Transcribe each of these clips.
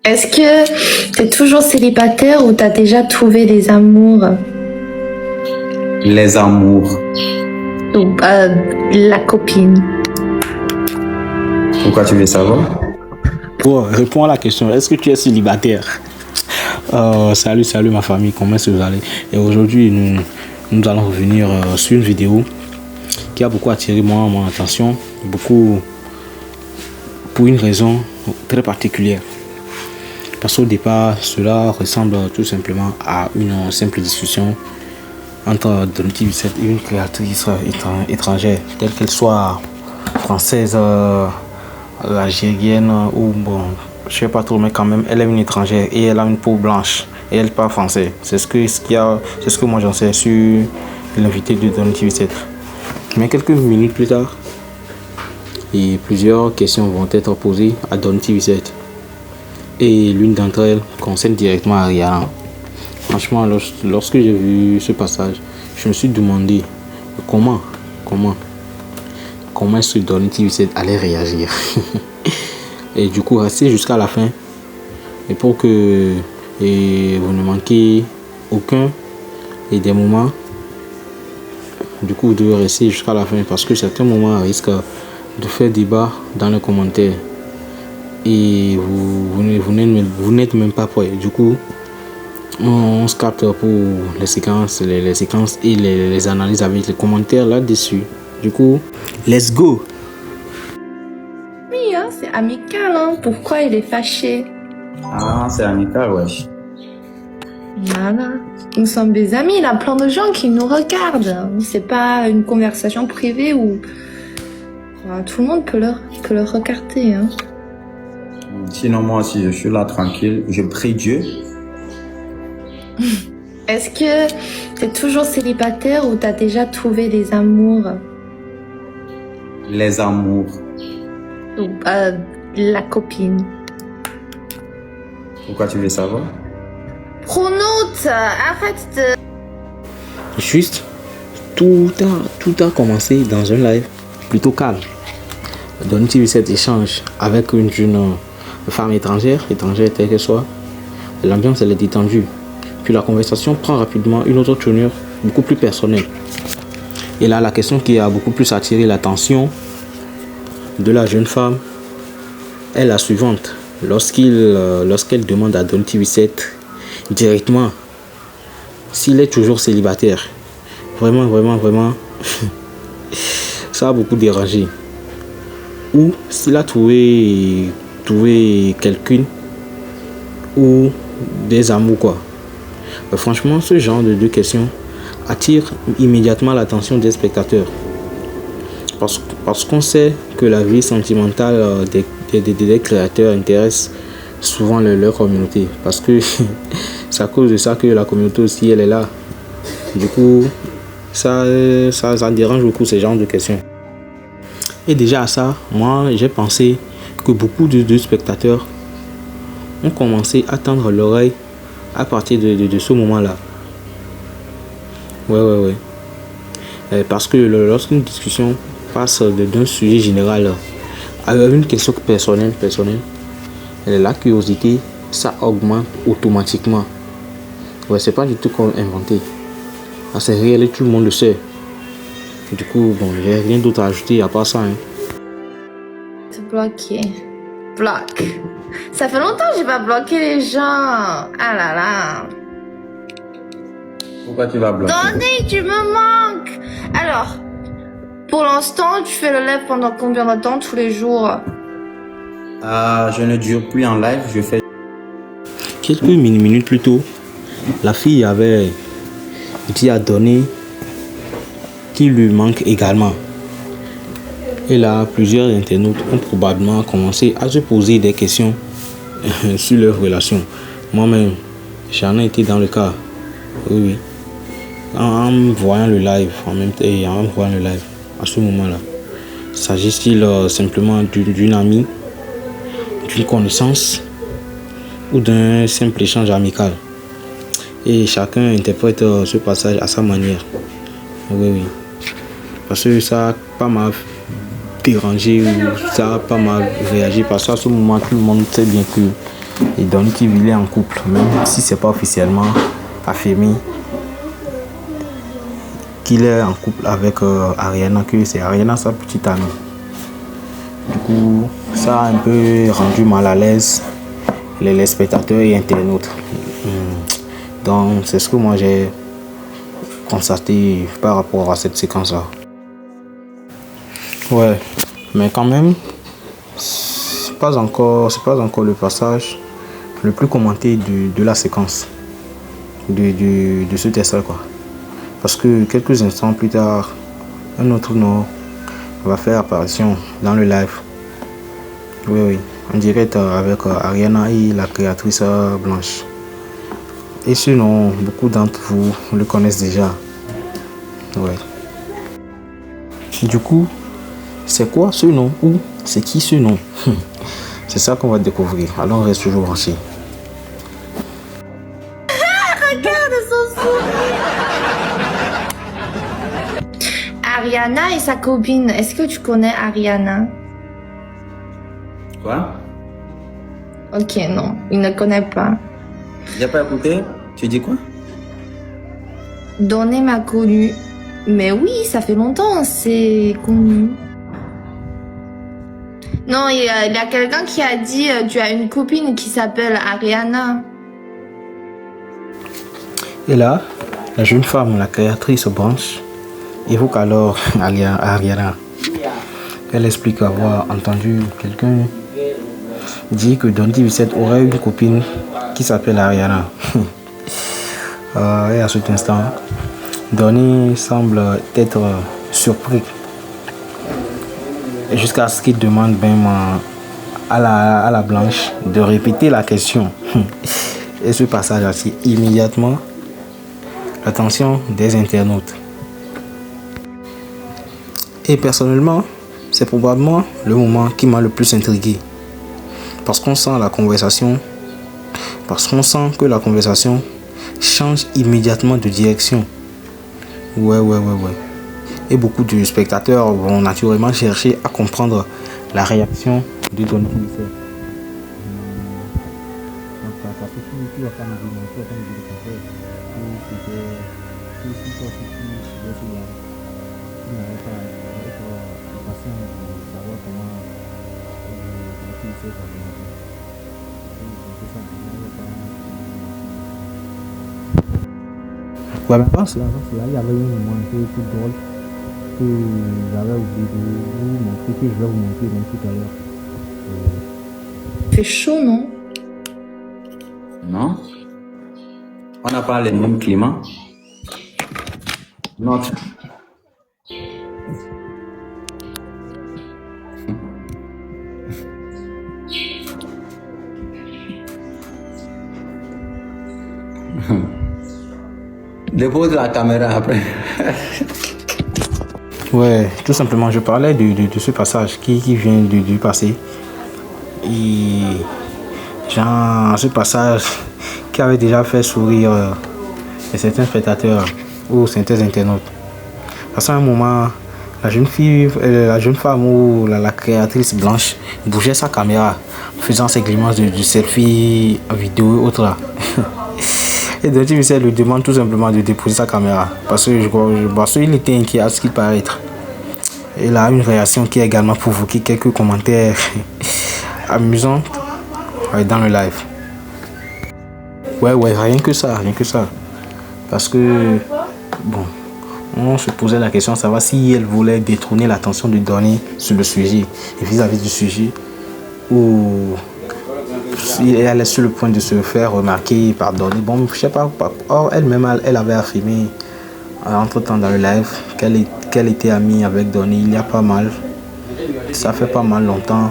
Est-ce que t'es toujours célibataire ou t'as déjà trouvé des amours? Les amours. Ou la copine? Pourquoi tu veux savoir? Bon, réponds à la question. Est-ce que tu es célibataire? Salut ma famille, comment est-ce que vous allez? Et aujourd'hui, nous allons revenir sur une vidéo qui a beaucoup attiré mon attention, beaucoup pour une raison très particulière. Parce qu'au départ, cela ressemble tout simplement à une simple discussion entre Donity Bissette et une créatrice étrangère, telle qu'elle soit française, algérienne ou bon, je sais pas trop, mais quand même, elle est une étrangère et elle a une peau blanche et elle parle français. C'est ce que moi j'en sais sur l'invité de Donity Bissette. Mais quelques minutes plus tard, et plusieurs questions vont être posées à Donity Bissette. Et l'une d'entre elles concerne directement Ariana. Franchement, lorsque j'ai vu ce passage, je me suis demandé comment est-ce que Donity Bissette allait réagir. Et du coup, restez jusqu'à la fin. Et pour que vous ne manquez aucun et des moments, du coup, vous devez rester jusqu'à la fin parce que certains moments risquent de faire débat dans les commentaires. Et vous n'êtes même pas prêt. Du coup, on se capte pour les séquences et les analyses avec les commentaires là-dessus. Du coup, let's go. Oui, hein, c'est amical. Hein. Pourquoi il est fâché? Ah, c'est amical, wesh. Voilà. Nous sommes des amis. Il y a plein de gens qui nous regardent. C'est pas une conversation privée où tout le monde peut le regarder. Hein. Sinon, moi aussi, je suis là tranquille. Je prie Dieu. Est-ce que t'es toujours célibataire ou t'as déjà trouvé des amours? Les amours. Ou la copine? Pourquoi tu veux savoir? Pronote, arrête de... Juste, tout a commencé dans un live plutôt calme. Donity Bissette échange avec une jeune femme étrangère telle qu'elle soit. L'ambiance elle est détendue. Puis la conversation prend rapidement une autre tournure beaucoup plus personnelle. Et là, la question qui a beaucoup plus attiré l'attention de la jeune femme est la suivante. Lorsqu'elle demande à Donity Bissette directement s'il est toujours célibataire. Vraiment, ça a beaucoup dérangé. Ou s'il a trouvé quelqu'un ou des amours quoi. Franchement, ce genre de deux questions attire immédiatement l'attention des spectateurs. Parce qu'on sait que la vie sentimentale des créateurs intéresse souvent leur communauté. Parce que c'est à cause de ça que la communauté aussi elle est là. Du coup, ça dérange beaucoup ce genre de questions. Et déjà à ça, moi j'ai pensé que beaucoup de spectateurs ont commencé à tendre l'oreille à partir de ce moment-là. Ouais. Parce que lorsqu'une discussion passe d'un sujet général à une question personnelle, la curiosité, ça augmente automatiquement. Ouais, c'est pas du tout comme inventé. C'est réel et tout le monde le sait. Du coup, bon, j'ai rien d'autre à ajouter à part ça. Hein. Te bloquer. Bloc. Ça fait longtemps que j'ai pas bloqué les gens. Ah là là. Pourquoi tu vas bloquer? Donny, tu me manques. Alors, pour l'instant, tu fais le live pendant combien de temps tous les jours? Je ne dure plus en live, je fais... Quelques minutes plus tôt, la fille avait dit à Donny qu'il lui manque également. Et là, plusieurs internautes ont probablement commencé à se poser des questions sur leur relation. Moi-même, j'en ai été dans le cas. Oui. En voyant le live, à ce moment-là. S'agit-il simplement d'une amie, d'une connaissance ou d'un simple échange amical? Et chacun interprète ce passage à sa manière. Oui. Parce que ça a pas mal dérangé ou ça a pas mal réagi. Parce qu'à ce moment, tout le monde sait bien que Et Donny qui vit en couple, même si c'est pas officiellement affirmé qu'il est en couple avec Ariana, que c'est Ariana sa petite amie. Du coup, ça a un peu rendu mal à l'aise les spectateurs et internautes. Donc, c'est ce que moi j'ai constaté par rapport à cette séquence-là. Ouais, mais quand même, c'est pas encore le passage le plus commenté de la séquence de ce test-là, quoi. Parce que quelques instants plus tard, un autre nom va faire apparition dans le live. Oui, en direct avec Ariana et la créatrice Blanche. Et ce nom, beaucoup d'entre vous le connaissent déjà. Ouais. Du coup, c'est quoi ce nom ou c'est qui ce nom? C'est ça qu'on va découvrir. Alors reste toujours branché. Regarde son sourire. Ariana et sa copine. Est-ce que tu connais Ariana? Quoi? Ok, non, il ne connaît pas. J'ai pas écouté? Tu dis quoi? Donné m'a connu. Mais oui, ça fait longtemps, c'est connu. Non, il y a quelqu'un qui a dit tu as une copine qui s'appelle Ariana. Et là, la jeune femme, la créatrice Blanche, évoque alors Ariana. Elle explique avoir entendu quelqu'un dire que Donny Vicette aurait une copine qui s'appelle Ariana. Et à cet instant, Donny semble être surpris. Jusqu'à ce qu'il demande même à la Blanche de répéter la question. Et ce passage attire immédiatement l'attention des internautes. Et personnellement, c'est probablement le moment qui m'a le plus intrigué. Parce qu'on sent que la conversation change immédiatement de direction. Ouais. Et beaucoup de spectateurs vont naturellement chercher à comprendre la réaction de Donny Vicette. Ouais, mais avant cela, il y avait un moment un peu plus drôle que j'avais oublié de vous montrer, que je vais vous montrer même tout à l'heure. Il fait chaud, non? Non. On n'a pas le même climat. Notre. Dépose la caméra après. Ouais, tout simplement, je parlais de ce passage qui vient de passer. Et genre, ce passage qui avait déjà fait sourire certains spectateurs ou certains internautes. Parce qu'à un moment, la jeune femme ou la créatrice Blanche bougeait sa caméra, faisant ses grimaces de selfie vidéo autre là. Et Donny Vicette lui demande tout simplement de déposer sa caméra parce qu'il était inquiet à ce qu'il paraît être. Il a une réaction qui a également provoqué quelques commentaires amusants dans le live. Ouais, rien que ça. Parce que, bon, on se posait la question de savoir si elle voulait détourner l'attention de Donny sur le sujet et vis-à-vis du sujet ou si elle est sur le point de se faire remarquer par Donny. Bon, je sais pas. Or, elle-même, elle avait affirmé entre-temps dans le live qu'elle était amie avec Donny il y a pas mal. Ça fait pas mal longtemps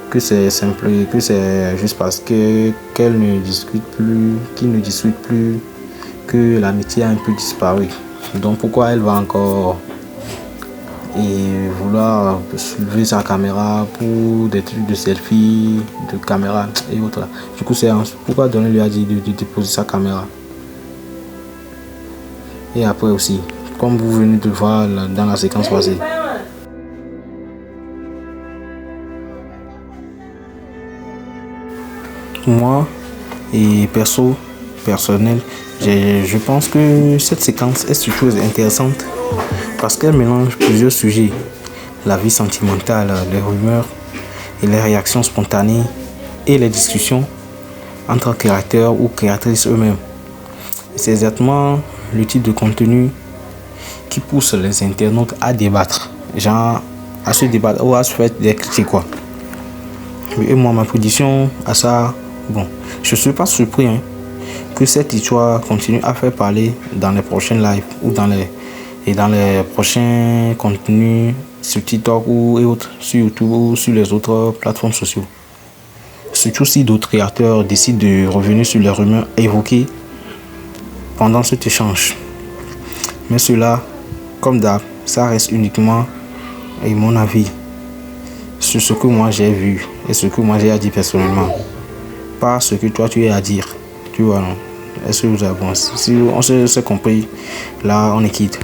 que c'est simple, que c'est juste parce qu'elle ne discute plus, qu'il ne discute plus, que l'amitié a un peu disparu. Donc pourquoi elle va encore vouloir soulever sa caméra pour des trucs de selfie, de caméra et autres. Du coup, c'est pourquoi Donny lui a dit de déposer sa caméra. Et après aussi, comme vous venez de le voir dans la séquence passée. moi et personnel, je pense que cette séquence est surtout intéressante parce qu'elle mélange plusieurs sujets, la vie sentimentale, les rumeurs et les réactions spontanées et les discussions entre créateurs ou créatrices eux-mêmes. C'est exactement le type de contenu qui pousse les internautes à débattre, genre à se débattre ou à se faire des critiques quoi. Et moi, ma position à ça, bon, je suis pas surpris que cette histoire continue à faire parler dans les prochaines lives ou dans les prochains contenus sur TikTok ou et autres, sur YouTube ou sur les autres plateformes sociales. Surtout si d'autres créateurs décident de revenir sur les rumeurs évoquées pendant cet échange. Mais cela, comme d'hab, ça reste uniquement mon avis sur ce que moi j'ai vu et ce que moi j'ai à dire personnellement. Pas ce que toi tu as à dire. Tu vois, non? Est-ce que vous avez bon? Si on s'est compris, là on est quitte.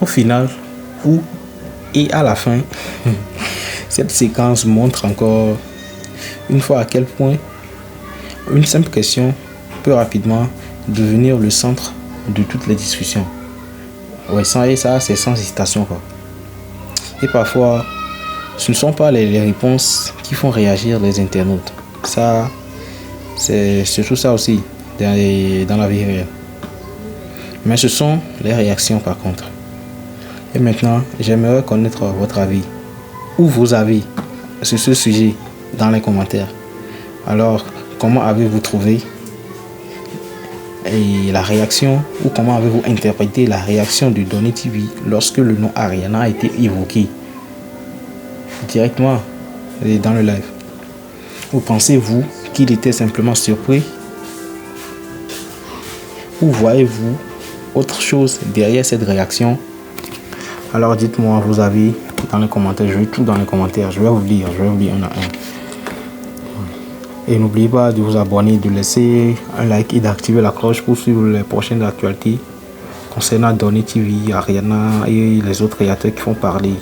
Au final, et à la fin, cette séquence montre encore une fois à quel point une simple question peut rapidement devenir le centre de toutes les discussions. Ouais, ça c'est sans hésitation quoi. Et parfois, ce ne sont pas les réponses qui font réagir les internautes. Ça, c'est surtout ça aussi dans la vie réelle. Mais ce sont les réactions par contre. Et maintenant, j'aimerais connaître votre avis ou vos avis sur ce sujet dans les commentaires. Alors, comment avez-vous trouvé et la réaction ou comment avez-vous interprété la réaction de Donny TV lorsque le nom Ariana a été évoqué directement dans le live? Ou pensez-vous qu'il était simplement surpris? Ou voyez-vous autre chose derrière cette réaction? Alors dites-moi vos avis dans les commentaires. Je vais tout dans les commentaires. Je vais vous lire un à un. Et n'oubliez pas de vous abonner, de laisser un like et d'activer la cloche pour suivre les prochaines actualités concernant Donny TV, Ariana et les autres créateurs qui font parler.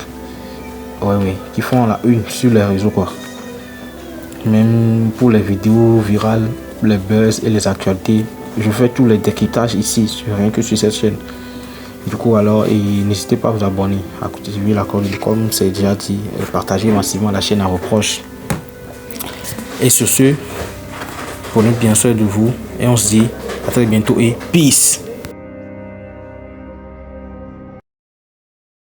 Qui font la une sur les réseaux quoi. Même pour les vidéos virales, les buzz et les actualités, je fais tous les décryptages ici, rien que sur cette chaîne. Du coup alors, n'hésitez pas à vous abonner, à activer la cloche comme c'est déjà dit, et partagez massivement la chaîne à vos proches. Et sur ce, prenez bien soin de vous et on se dit à très bientôt et peace.